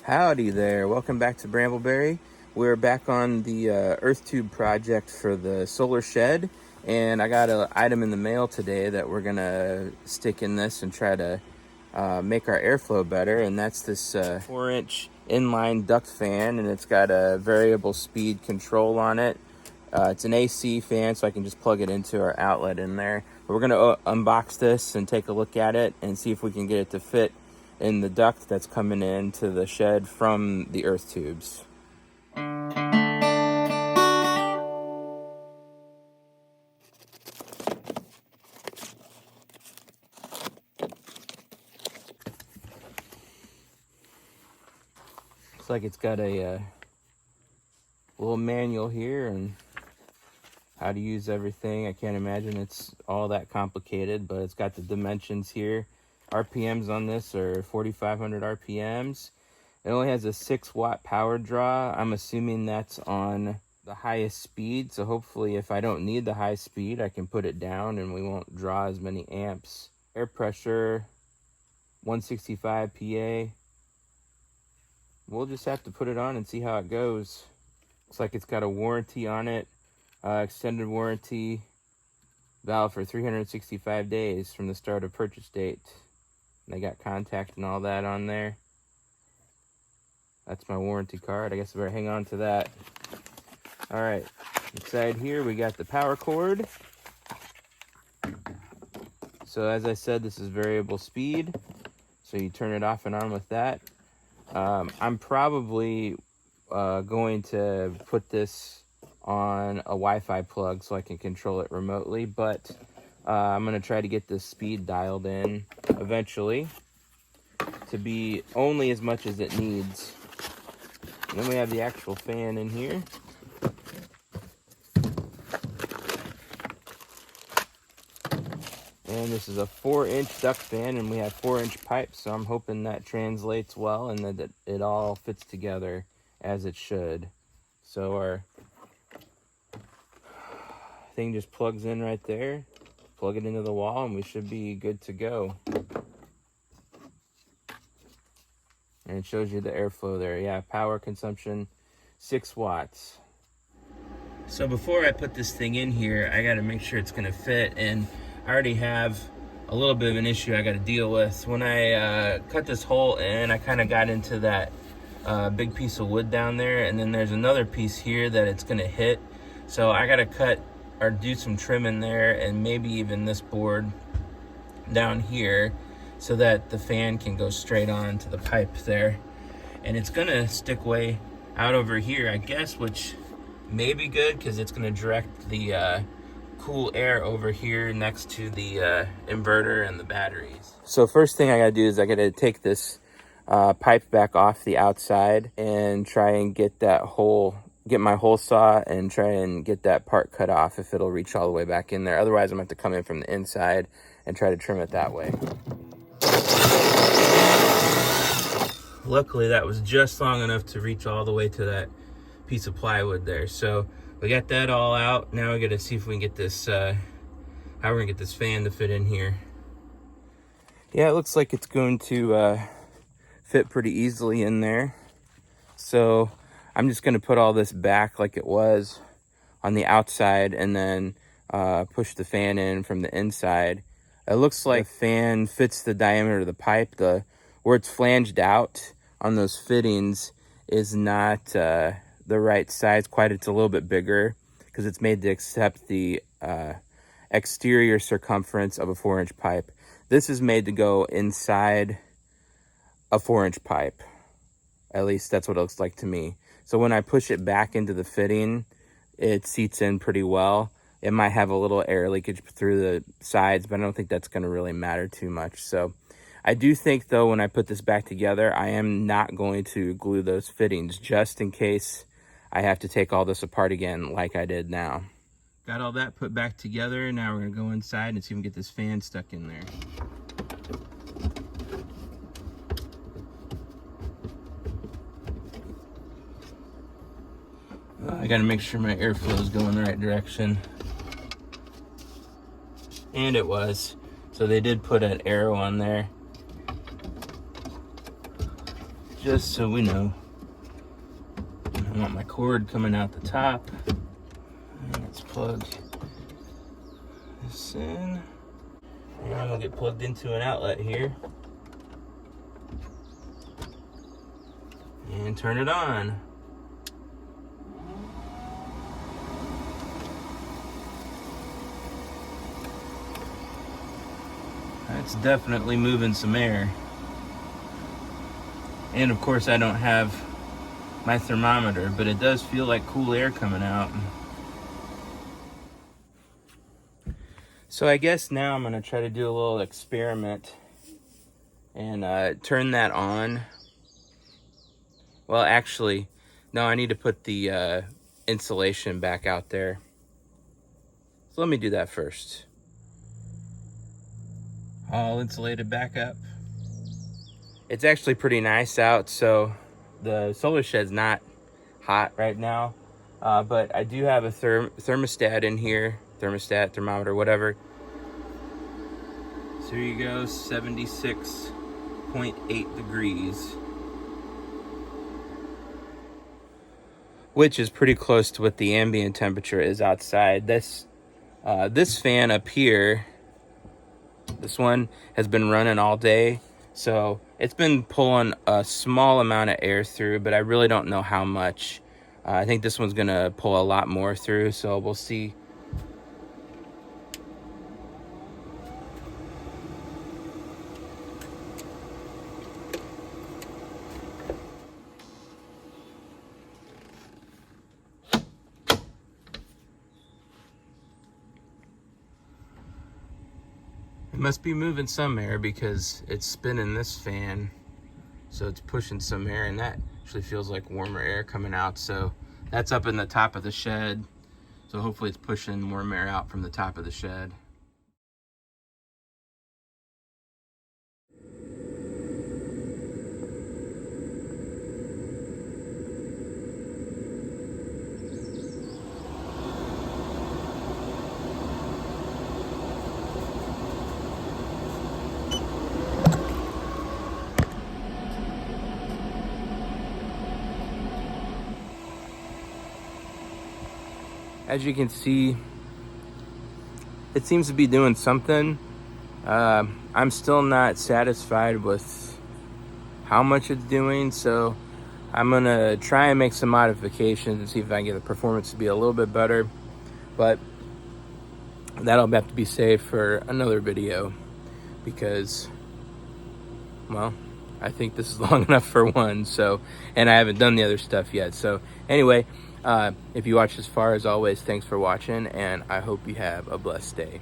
Howdy there, welcome back to Brambleberry. We're back on the earth tube project for the solar shed, and I got an item in the mail today that we're gonna stick in this and try to make our airflow better, and that's this 4-inch inline duct fan, and it's got a variable speed control on it. It's an AC fan, so I can just plug it into our outlet in there. But we're gonna unbox this and take a look at it and see if we can get it to fit in the duct that's coming into the shed from the earth tubes. Looks like it's got a little manual here and how to use everything. I can't imagine it's all that complicated, but it's got the dimensions here. RPMs on this are 4,500 RPMs. It only has a 6-watt power draw. I'm assuming that's on the highest speed, so hopefully if I don't need the high speed, I can put it down and we won't draw as many amps. Air pressure, 165 PA. We'll just have to put it on and see how it goes. Looks like it's got a warranty on it, extended warranty, valid for 365 days from the start of purchase date. They got contact and all that on there. That's my warranty card. I guess I better hang on to that. All right, inside here we got the power cord. So as I said, this is variable speed, so you turn it off and on with that. I'm probably going to put this on a Wi-Fi plug so I can control it remotely, but I'm going to try to get this speed dialed in eventually to be only as much as it needs. And then we have the actual fan in here. And this is a 4-inch duct fan, and we have 4-inch pipes, so I'm hoping that translates well and that it all fits together as it should. So our thing just plugs in right there. Plug it into the wall and we should be good to go. And it shows you the airflow there. Yeah, power consumption, 6 watts. So before I put this thing in here, I gotta make sure it's gonna fit, and I already have a little bit of an issue I gotta deal with. When I cut this hole in, I kinda got into that big piece of wood down there, and then there's another piece here that it's gonna hit. So I gotta cut or do some trim in there, and maybe even this board down here so that the fan can go straight on to the pipe there. And it's gonna stick way out over here, I guess, which may be good because it's gonna direct the cool air over here next to the inverter and the batteries. So first thing I gotta do is I gotta take this pipe back off the outside and try and get my hole saw and try and get that part cut off if it'll reach all the way back in there. Otherwise I'm gonna have to come in from the inside and try to trim it that way. Luckily that was just long enough to reach all the way to that piece of plywood there. So we got that all out. Now we gotta see if we can get this, how we're gonna get this fan to fit in here. Yeah, it looks like it's going to fit pretty easily in there. So I'm just gonna put all this back like it was on the outside and then push the fan in from the inside. It looks like the fan fits the diameter of the pipe. Where it's flanged out on those fittings is not the right size quite. It's a little bit bigger because it's made to accept the exterior circumference of a 4-inch pipe. This is made to go inside a 4-inch pipe. At least that's what it looks like to me. So when I push it back into the fitting, it seats in pretty well. It might have a little air leakage through the sides, but I don't think that's going to really matter too much. So I do think, though, when I put this back together, I am not going to glue those fittings just in case I have to take all this apart again like I did now. Got all that put back together. Now we're going to go inside and see if we can get this fan stuck in there. I got to make sure my airflow is going the right direction. And it was. So they did put an arrow on there. just so we know. I want my cord coming out the top. And let's plug this in. And I'm gonna get plugged into an outlet here. And turn it on. That's definitely moving some air. And of course I don't have my thermometer, but it does feel like cool air coming out. So I guess now I'm gonna try to do a little experiment and turn that on. Well, actually, no, I need to put the insulation back out there. So let me do that first. All insulated back up. It's actually pretty nice out, so the solar shed's not hot right now, but I do have a thermostat in here. Thermostat, thermometer, whatever. So here you go, 76.8 degrees. Which is pretty close to what the ambient temperature is outside. This fan up here, this one has been running all day, so it's been pulling a small amount of air through, but I really don't know how much. I think this one's gonna pull a lot more through, so we'll see. It must be moving some air because it's spinning this fan, so it's pushing some air, and that actually feels like warmer air coming out. So that's up in the top of the shed, so hopefully it's pushing warm air out from the top of the shed. As you can see, it seems to be doing something. I'm still not satisfied with how much it's doing, so I'm gonna try and make some modifications and see if I can get the performance to be a little bit better, but that'll have to be saved for another video because, well, I think this is long enough for one, so, and I haven't done the other stuff yet. So anyway, if you watched this far, as always, thanks for watching, and I hope you have a blessed day.